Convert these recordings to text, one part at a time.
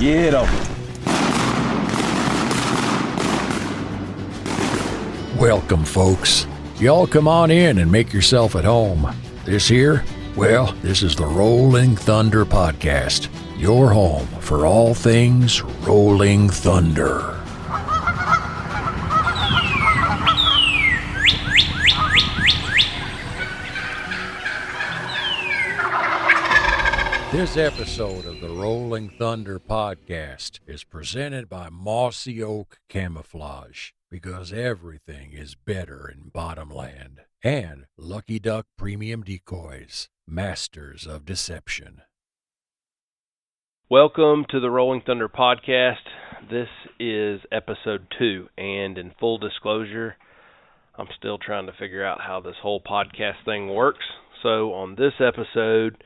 Get 'em. Welcome, folks. Y'all come on in and make yourself at home. This here, well, this is the Rolling Thunder Podcast, your home for all things Rolling Thunder. This episode of the Rolling Thunder Podcast is presented by Mossy Oak Camouflage, because everything is better in Bottomland, and Lucky Duck Premium Decoys, masters of deception. Welcome to the Rolling Thunder Podcast. This is episode 2, and in full disclosure, I'm still trying to figure out how this whole podcast thing works. So on this episode,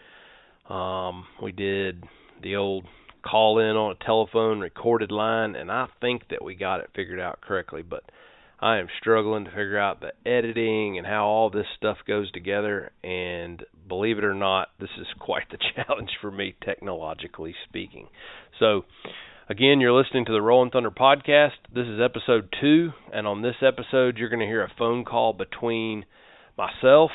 we did the old call in on a telephone recorded line, and I think that we got it figured out correctly, but I am struggling to figure out the editing and how all this stuff goes together, and believe it or not, this is quite the challenge for me, technologically speaking. So, again, you're listening to the Rolling Thunder Podcast. This is episode 2, and on this episode, you're going to hear a phone call between myself,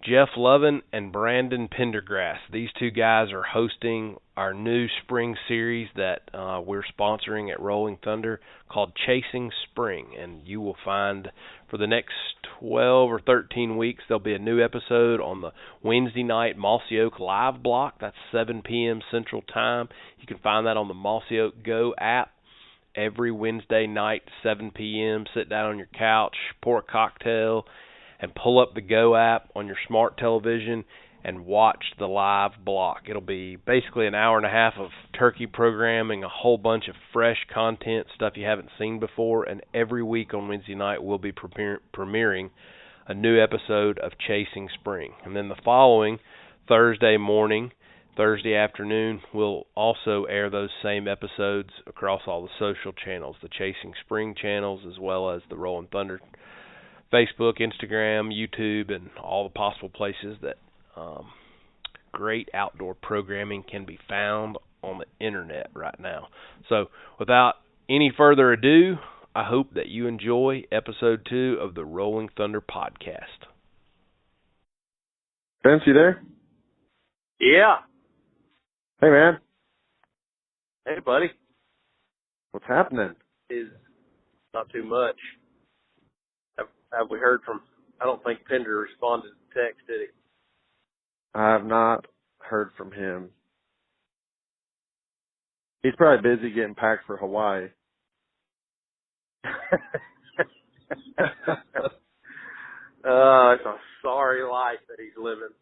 Jeff Lovan, and Brandon Pendergrass. These two guys are hosting our new spring series that we're sponsoring at Rolling Thunder called Chasing Spring. And you will find for the next 12 or 13 weeks, there'll be a new episode on the Wednesday night Mossy Oak live block. That's 7 p.m. Central Time. You can find that on the Mossy Oak Go app. Every Wednesday night, 7 p.m., sit down on your couch, pour a cocktail, and pull up the Go app on your smart television and watch the live block. It'll be basically an hour and a half of turkey programming, a whole bunch of fresh content, stuff you haven't seen before, and every week on Wednesday night we'll be premiering a new episode of Chasing Spring. And then the following Thursday morning, Thursday afternoon, we'll also air those same episodes across all the social channels, the Chasing Spring channels, as well as the Rolling Thunder Facebook, Instagram, YouTube, and all the possible places that great outdoor programming can be found on the internet right now. So without any further ado, I hope that you enjoy episode 2 of the Rolling Thunder Podcast. Vince, you there? Yeah. Hey, man. Hey, buddy. What's happening? Is not too much. Have we heard from, I don't think Pender responded to the text, did he? I have not heard from him. He's probably busy getting packed for Hawaii. It's a sorry life that he's living.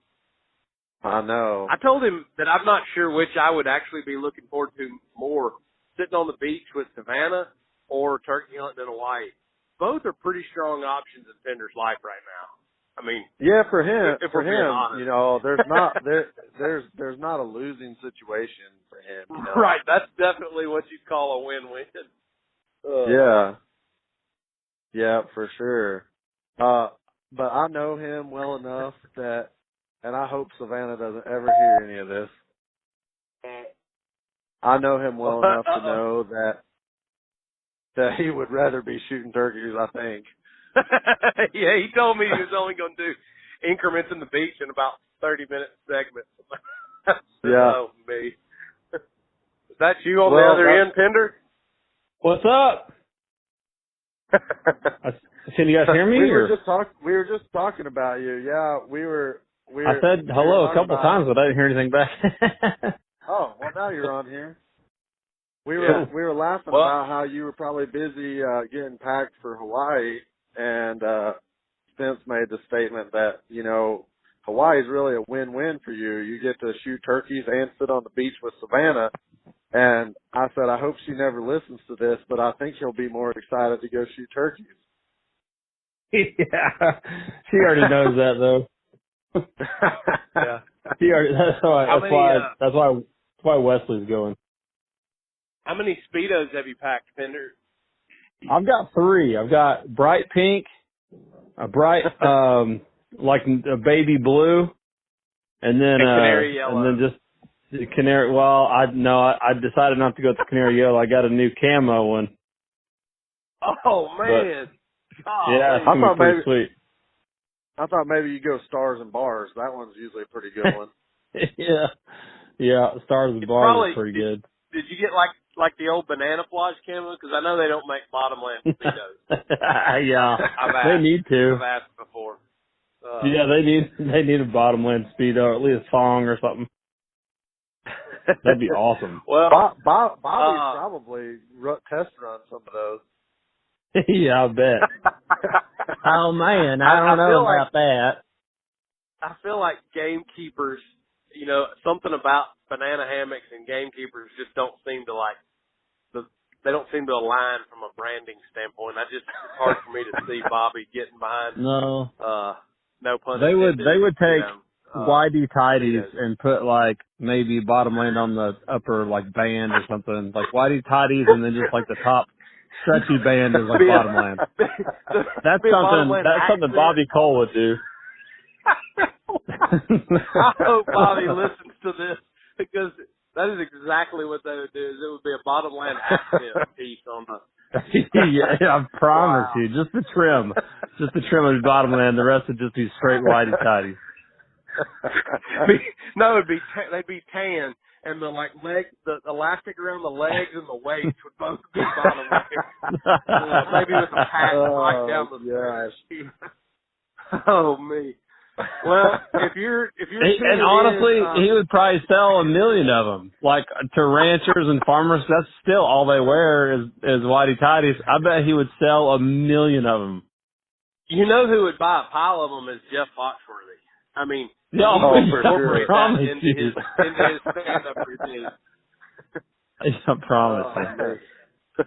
I know. I told him that I'm not sure which I would actually be looking forward to more, sitting on the beach with Savannah or turkey hunting in Hawaii. Both are pretty strong options in Pender's life right now. I mean, yeah, for him, honest. you know, there's not not a losing situation for him. You know? Right, that's definitely what you'd call a win-win. Yeah, for sure. But I know him well enough that, and I hope Savannah doesn't ever hear any of this. I know him well enough to know that he would rather be shooting turkeys, I think. Yeah, he told me he was only going to do increments in the beach in about 30-minute segments. Yeah. Oh, me. Is that you on the other end, Pender? What's up? Can you guys hear me? We were just talking about you. Yeah, we were. I said hello a couple times, but I didn't hear anything back. Oh, well, now you're on here. We were laughing about how you were probably busy getting packed for Hawaii, and Spence made the statement that, you know, Hawaii is really a win-win for you. You get to shoot turkeys and sit on the beach with Savannah. And I said, I hope she never listens to this, but I think she'll be more excited to go shoot turkeys. Yeah, she already knows that though. Yeah, she already. That's why Wesley's going. How many Speedos have you packed, Pender? I've got 3. I've got bright pink, a bright like a baby blue, and then canary yellow. and then just The Canary. Well, I decided not to go with the Canary Yellow. I got a new camo one. Oh man! Yeah, it's gonna be pretty sweet. I thought maybe you go Stars and Bars. That one's usually a pretty good one. yeah. Stars and Bars is pretty good. Did you get like the old Banana Plage camo? Because I know they don't make bottomland speedos. Yeah, they need to. I've asked before. Yeah, they need a bottomland speedo, or at least a thong or something. That'd be awesome. Well, Bobby probably test run some of those. Yeah, I bet. Oh man, I don't know about that. I feel like gamekeepers, something about banana hammocks and gamekeepers just don't seem to they don't seem to align from a branding standpoint. It's hard for me to see Bobby getting behind. No. No pun intended. They would take whitey tighties and put like maybe bottomland on the upper like band or something, like whitey tighties, and then just like the top stretchy band is like bottomland. That's something Bobby Cole would do. I hope Bobby listens to this, because that is exactly what they would do. It would be a bottomland accent piece on the. Yeah, I promise you, just the trim of the bottomland. The rest would just be straight whitey tighties. No, they'd be tan, and the the elastic around the legs and the waist would both be bottomland. Maybe with a patch right down the side. Oh me. Well, if you're and honestly, he would probably sell 1 million of them. Like to ranchers and farmers, that's still all they wear is whitey tighties. I bet he would sell 1 million of them. You know who would buy a pile of them is Jeff Foxworthy. I mean, incorporate that into his stand-up routine. I promise you.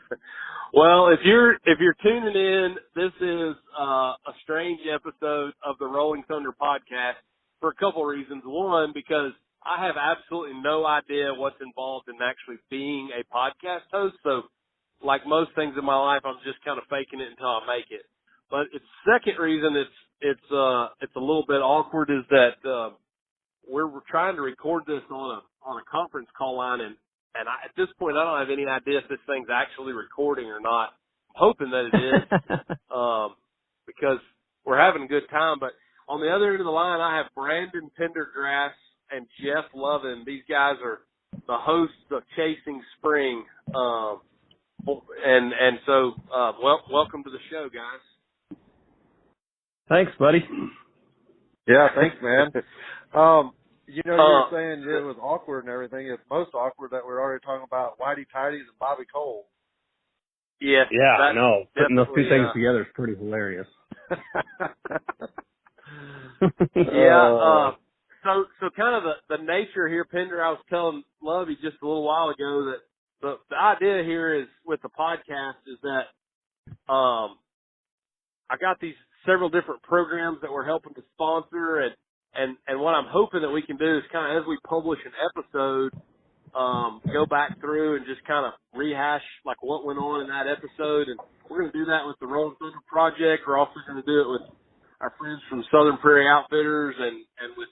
Well, if you're tuning in, this is a strange episode of the Rolling Thunder podcast for a couple reasons. One, because I have absolutely no idea what's involved in actually being a podcast host. So, like most things in my life, I'm just kind of faking it until I make it. But the second reason it's a little bit awkward is that we're trying to record this on a conference call line, and at this point, I don't have any idea if this thing's actually recording or not. I'm hoping that it is, because we're having a good time. But on the other end of the line, I have Brandon Pendergrass and Jeff Lovan. These guys are the hosts of Chasing Spring. So welcome to the show, guys. Thanks, buddy. Yeah, thanks, man. You were saying it was awkward and everything. It's most awkward that we're already talking about whitey tighties and Bobby Cole. Yeah, I know. Putting those two things together is pretty hilarious. Yeah. So kind of the nature here, Pender. I was telling Lovey just a little while ago that the idea here is with the podcast is that I got these several different programs that we're helping to sponsor, and what I'm hoping that we can do is kind of, as we publish an episode, go back through and just kind of rehash like what went on in that episode. And we're going to do that with the Rolling Thunder Project. We're also going to do it with our friends from Southern Prairie Outfitters and with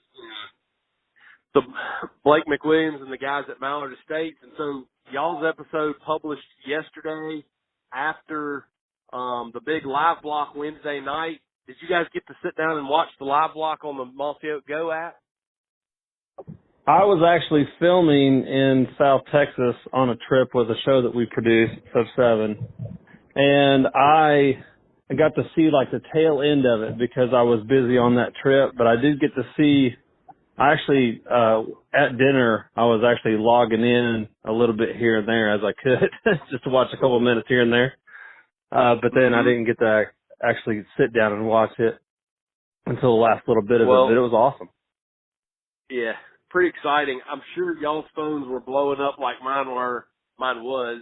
the Blake McWilliams and the guys at Mallard Estates. And so y'all's episode published yesterday after the big live block Wednesday night. Did you guys get to sit down and watch the live block on the Mossy Oak Go app? I was actually filming in South Texas on a trip with a show that we produced, Sub 7, and I got to see like the tail end of it because I was busy on that trip, but I did get to see, actually, at dinner, I was actually logging in a little bit here and there as I could, just to watch a couple of minutes here and there, but then I didn't get to actually sit down and watch it until the last little bit of it, but it was awesome. Yeah. Pretty exciting. I'm sure y'all's phones were blowing up like mine was,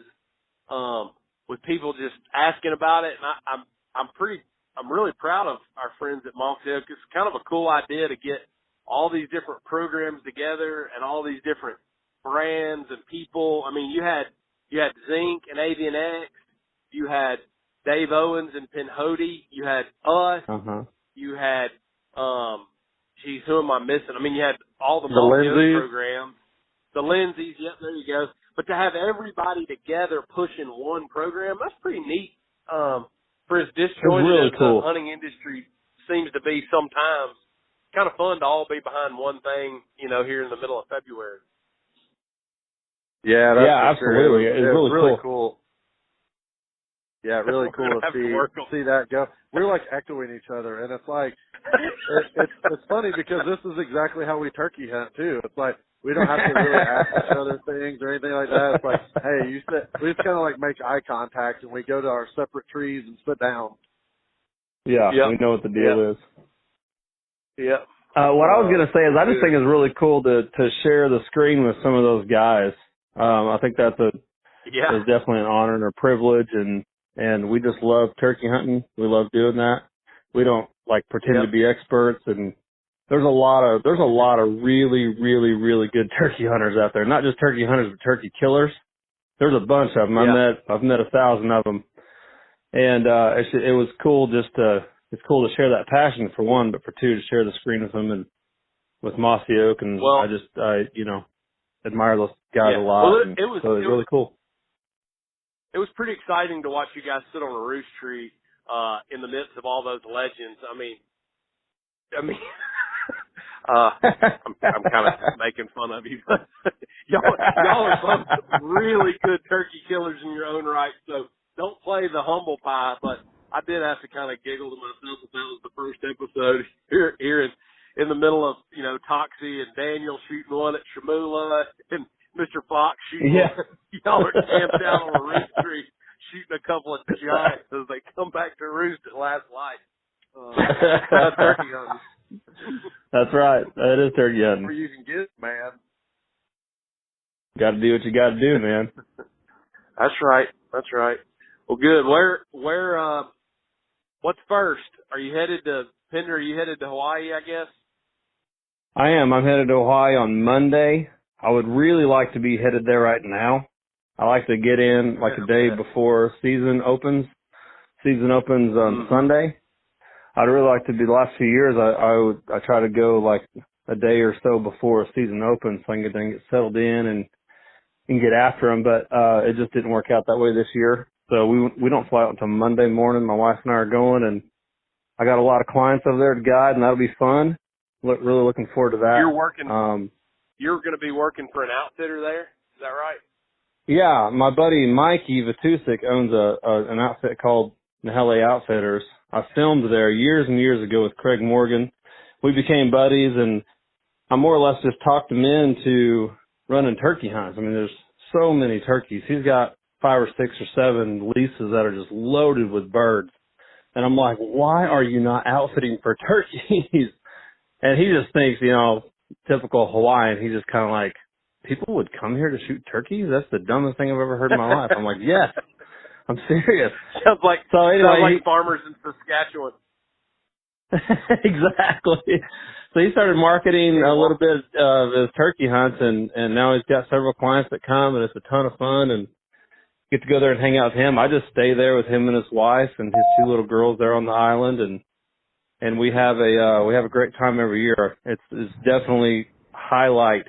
with people just asking about it. And I'm really proud of our friends at Mossy Oak. It's kind of a cool idea to get all these different programs together and all these different brands and people. I mean, you had Zinc and Avian X. You had Dave Owens and Pinhoti. You had us. You had, who am I missing? I mean, you had all the Mossy Oak programs. the Lindsays. Yep, there you go. But to have everybody together pushing one program, that's pretty neat. For as disjointed really as cool. the hunting industry seems to be sometimes, kind of fun to all be behind one thing, here in the middle of February. Yeah, that's absolutely. Sure. It's really cool. Yeah, really cool to see that go. We're like echoing each other, and it's like it's funny because this is exactly how we turkey hunt too. It's like we don't have to really ask each other things or anything like that. It's like, hey, we just kind of like make eye contact and we go to our separate trees and sit down. Yeah, we know what the deal is. Yeah. What I was going to say is I just think it's really cool to share the screen with some of those guys. I think that's is definitely an honor and a privilege, and we just love turkey hunting. We love doing that. We don't like pretend to be experts, and there's a lot of really, really, really good turkey hunters out there. Not just turkey hunters, but turkey killers. There's a bunch of them. I've met 1,000 of them, and it was cool it's cool to share that passion for one, but for two to share the screen with them and with Mossy Oak, and I admire those guys a lot. Well, it was really cool. It was pretty exciting to watch you guys sit on a roost tree in the midst of all those legends. I mean, I'm kind of making fun of you, but y'all are both really good turkey killers in your own right. So don't play the humble pie. But I did have to kind of giggle to myself that was the first episode here in the middle of Toxie and Daniel shooting one at Shamula and Mr. Fox shooting one. Y'all are camped out on a roost tree shooting a couple of giants as they come back to roost at last light. That's turkey hunting. That's right. That is turkey hunting. Where you can get it, man. Got to do what you got to do, man. That's right. That's right. Well, good. Where, what's first? Are you headed to Pender? Are you headed to Hawaii, I guess? I am. I'm headed to Hawaii on Monday. I would really like to be headed there right now. I like to get in like a day before season opens. Season opens on Sunday. I'd really like to be. The last few years, I try to go like a day or so before a season opens, so I can get settled in and get after them. But it just didn't work out that way this year. So we don't fly out until Monday morning. My wife and I are going, and I got a lot of clients over there to guide, and that'll be fun. Really looking forward to that. You're working. You're going to be working for an outfitter there. Is that right? Yeah, my buddy Mikey Vatusik owns an outfit called Nahele Outfitters. I filmed there years and years ago with Craig Morgan. We became buddies, and I more or less just talked him into running turkey hunts. I mean, there's so many turkeys. He's got 5 or 6 or 7 leases that are just loaded with birds. And I'm like, why are you not outfitting for turkeys? And he just thinks, typical Hawaiian, he's just kind of like, people would come here to shoot turkeys? That's the dumbest thing I've ever heard in my life. I'm like, yes, I'm serious. Sounds like farmers in Saskatchewan. Exactly. So he started marketing a little bit of his turkey hunts, and now he's got several clients that come, and it's a ton of fun, and get to go there and hang out with him. I just stay there with him and his wife and his 2 little girls there on the island, and we have a great time every year. It's definitely highlight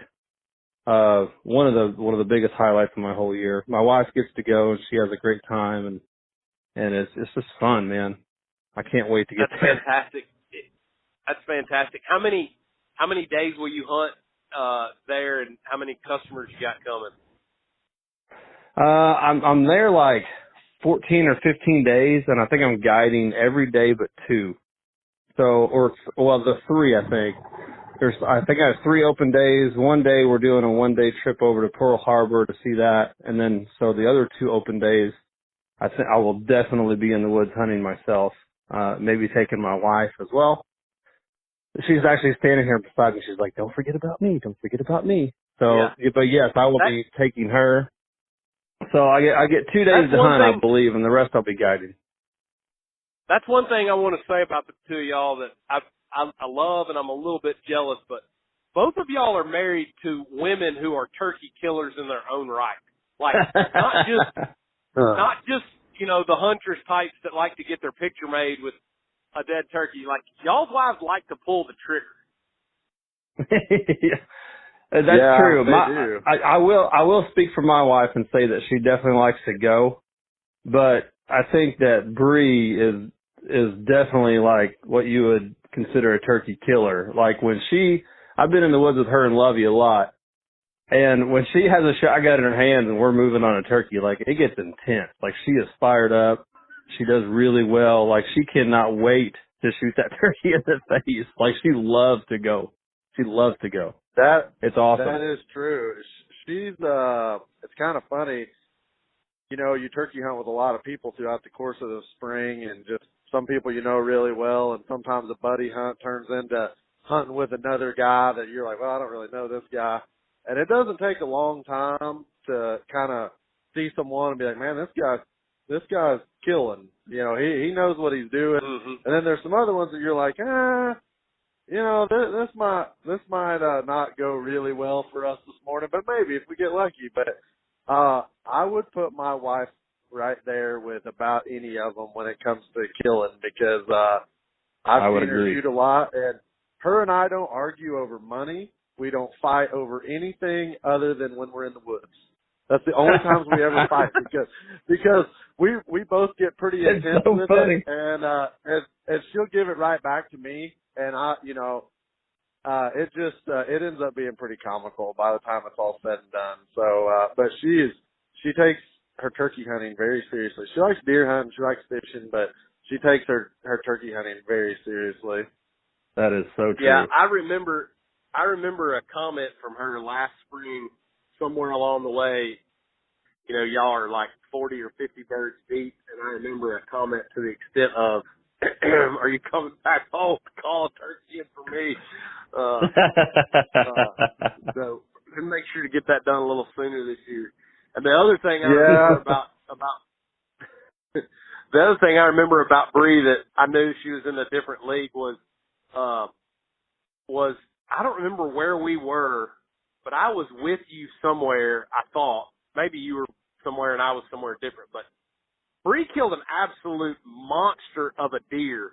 one of the biggest highlights of my whole year. My wife gets to go and she has a great time, and it's just fun, man. I can't wait to get there. That's fantastic. That's fantastic. How many days will you hunt there, and how many customers you got coming? I'm there like 14 or 15 days, and I think I'm guiding every day but 2. So, the 3, I think. I think I have 3 open days. One day we're doing a 1-day trip over to Pearl Harbor to see that, and then so the other 2 open days, I think I will definitely be in the woods hunting myself. Maybe taking my wife as well. She's actually standing here beside me. She's like, "Don't forget about me. Don't forget about me." So, but yes, I will be taking her. So I get 2 days to hunt, I believe, and the rest I'll be guiding. That's one thing I want to say about the 2 of y'all that I love, and I'm a little bit jealous, but both of y'all are married to women who are turkey killers in their own right. Like, not just the huntress types that like to get their picture made with a dead turkey. Like, y'all's wives like to pull the trigger. That's yeah, true. They do. I will speak for my wife and say that she definitely likes to go, but I think that Bree is definitely like what you would consider a turkey killer. Like I've been in the woods with her and Lovey a lot, and when she has a shotgun in her hand and we're moving on a turkey, like it gets intense. Like she is fired up. She does really well. Like she cannot wait to shoot that turkey in the face. Like she loves to go. She loves to go. It's awesome. That is true. She's it's kind of funny. You know, you turkey hunt with a lot of people throughout the course of the spring, and just some people you know really well, and sometimes a buddy hunt turns into hunting with another guy that you're like, well, I don't really know this guy. And it doesn't take a long time to kind of see someone and be like, man, this guy's killing. You know, he knows what he's doing. Mm-hmm. And then there's some other ones that you're like, you know, this might not go really well for us this morning, but maybe if we get lucky. But I would put my wife right there with about any of them when it comes to killing, because I've seen her shoot a lot, and her and I don't argue over money. We don't fight over anything other than when we're in the woods. That's the only times we ever fight, because we both get pretty intense with it, and she'll give it right back to me, and it ends up being pretty comical by the time it's all said and done. So, but she takes her turkey hunting very seriously. She likes deer hunting, she likes fishing, but she takes her turkey hunting very seriously. That is so true. Yeah, I remember a comment from her last spring, somewhere along the way. You know, y'all are like 40 or 50 birds deep, and I remember a comment to the extent of, "Are you coming back home to call a turkey in for me?" So make sure to get that done a little sooner this year. And the other thing I remember about the other thing I remember about Bree that I knew she was in a different league was I don't remember where we were, but I was with you somewhere. I thought maybe you were somewhere and I was somewhere different, but Bree killed an absolute monster of a deer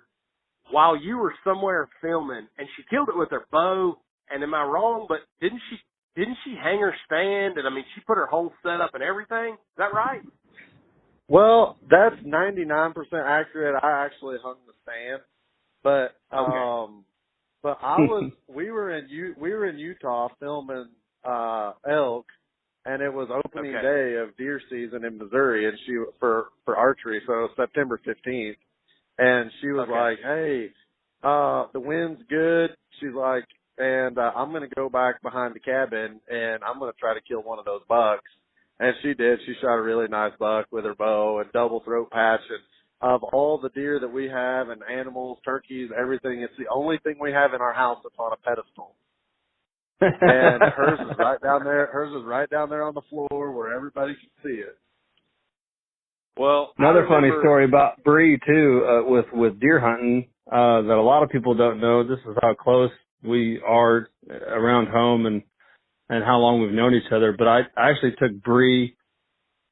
while you were somewhere filming, and she killed it with her bow. And am I wrong? But didn't she hang her stand? And I mean, she put her whole setup and everything. Is that right? Well, that's 99% accurate. I actually hung the stand, but but we were in Utah filming elk, and it was opening day of deer season in Missouri, and she for archery, so it was September 15th, and she was like, "Hey, the wind's good." She's like, and I'm going to go back behind the cabin, and I'm going to try to kill one of those bucks. And she did. She shot a really nice buck with her bow and double throat patch. And of all the deer that we have and animals, turkeys, everything, it's the only thing we have in our house that's on a pedestal. And hers is right down there. Hers is right down there on the floor where everybody can see it. Well, another funny story about Bree too, with deer hunting, that a lot of people don't know. This is how close we are around home and how long we've known each other. But I actually took Bree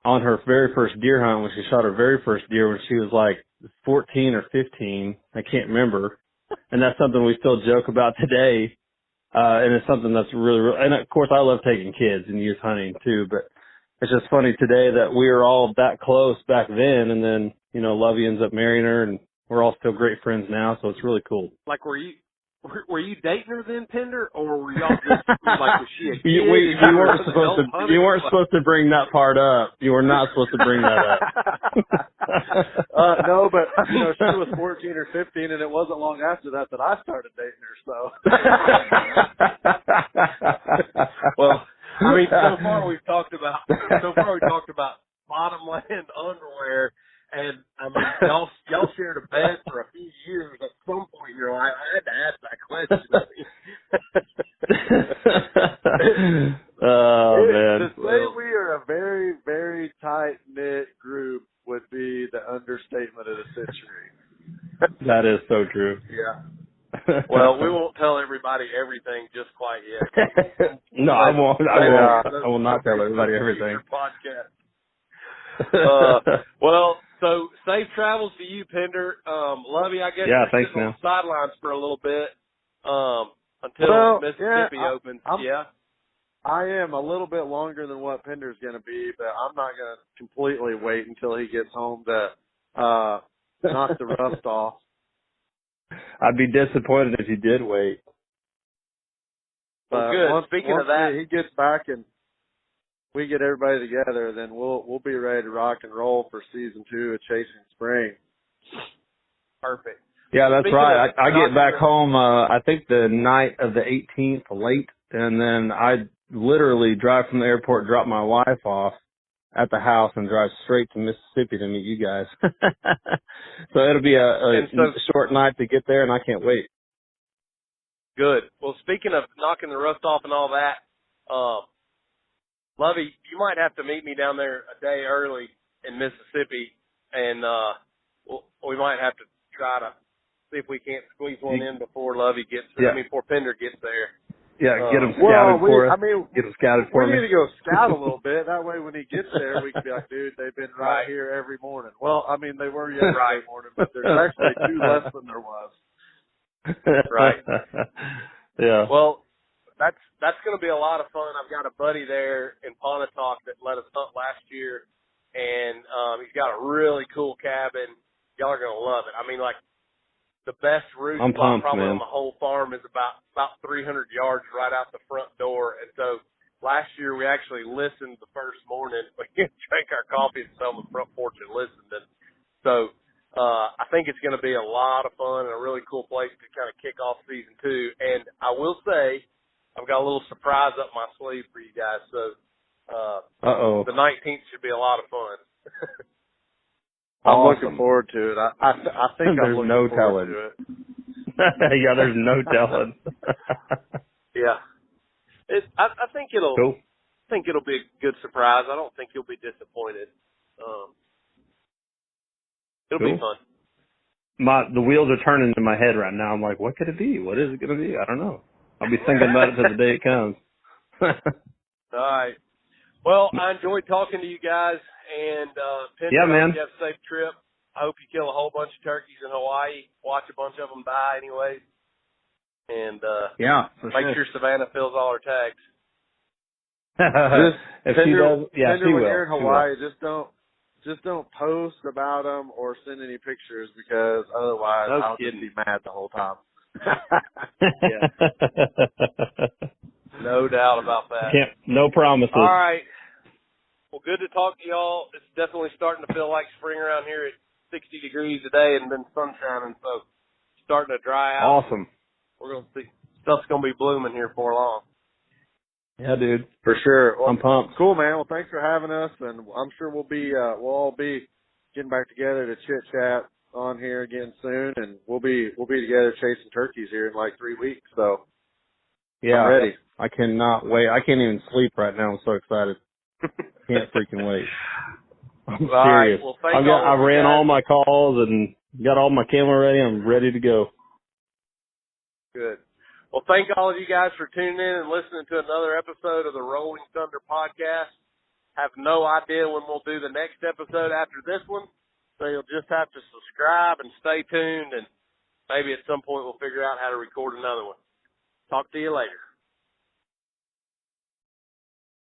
on her very first deer hunt when she shot her very first deer when she was like 14 or 15. I can't remember. And that's something we still joke about today. And it's something that's really, and of course I love taking kids and youth hunting too, but it's just funny today that we were all that close back then. And then, you know, Lovey ends up marrying her and we're all still great friends now. So it's really cool. Like, were you dating her then, Pender, or were y'all just like, was she a kid? You weren't supposed to bring that part up. You were not supposed to bring that up. No, but you know, she was 14 or 15, and it wasn't long after that I started dating her. So, well, I mean, so far we've talked about bottomland underwear. And I mean, y'all shared a bed for a few years. At some point, you know, I had to ask that question. Man! To say we are a very, very tight knit group would be the understatement of the century. That is so true. Yeah. Well, we won't tell everybody everything just quite yet. No, I won't. I will not tell everybody everything. Podcast. Well. So, safe travels to you, Pender. Lovey, I guess you're thanks, sitting on the sidelines for a little bit until Mississippi opens. I'm I am a little bit longer than what Pender's going to be, but I'm not going to completely wait until he gets home to knock the rust off. I'd be disappointed if you did wait. But good. Once Speaking of that, he gets back and we get everybody together, then we'll be ready to rock and roll for season 2 of Chasing Spring. Perfect. Yeah, that's Speaking right. of I get back knocking home, I think the night of the 18th late, and then I literally drive from the airport, drop my wife off at the house, and drive straight to Mississippi to meet you guys. So it'll be a short night to get there, and I can't wait. Good. Well, speaking of knocking the rust off and all that, Lovey, you might have to meet me down there a day early in Mississippi, and we might have to try to see if we can't squeeze one in before Lovey gets there. Yeah. I mean, before Pender gets there. Yeah, get them scouted for us. Get them scouted for me. We need to go scout a little bit. That way when he gets there, we can be like, dude, they've been right here every morning. Well, I mean, they were yesterday morning, but there's actually 2 less than there was. Right. Yeah. Well, that's going to be a lot of fun. I've got a buddy there in Pontotoc that let us hunt last year, and he's got a really cool cabin. Y'all are going to love it. I mean, like, the best roost spot probably on the whole farm is about 300 yards right out the front door. And so last year we actually listened the first morning. We drank our coffee and sat on the front porch and listened. And so I think it's going to be a lot of fun and a really cool place to kind of kick off season 2. And I will say I've got a little surprise up my sleeve for you guys. So the 19th should be a lot of fun. I'm looking forward to it. I think I'm looking forward to it. Yeah, there's no telling. Yeah, I think it'll. Cool. I think it'll be a good surprise. I don't think you'll be disappointed. It'll be fun. The wheels are turning in my head right now. I'm like, what could it be? What is it going to be? I don't know. I'll be thinking about it till the day it comes. All right. Well, I enjoyed talking to you guys, and Pender, yeah, man. You have a safe trip. I hope you kill a whole bunch of turkeys in Hawaii. Watch a bunch of them die anyways. And make sure Savannah fills all her tags. If she does, yeah, Pender, she when will. you're in Hawaii, just don't post about them or send any pictures because otherwise I'll just be mad the whole time. Yeah. No doubt about that. No promises. All right. Well, good to talk to y'all. It's definitely starting to feel like spring around here at 60 degrees a day and been sun shining, so it's starting to dry out. Awesome. We're going to see. Stuff's going to be blooming here before long. Yeah, dude. For sure. Well, I'm pumped. Cool, man. Well, thanks for having us, and I'm sure we'll all be getting back together to chit chat on here again soon, and we'll be together chasing turkeys here in like 3 weeks. So yeah, I'm ready. I cannot wait. I can't even sleep right now. I'm so excited. Can't freaking wait. I'm serious. Right. Well, I ran all my calls and got all my camera ready. I'm ready to go. Good. Well, thank all of you guys for tuning in and listening to another episode of the Rolling Thunder podcast. Have no idea when we'll do the next episode after this one, so you'll just have to subscribe and stay tuned, and maybe at some point we'll figure out how to record another one. Talk to you later.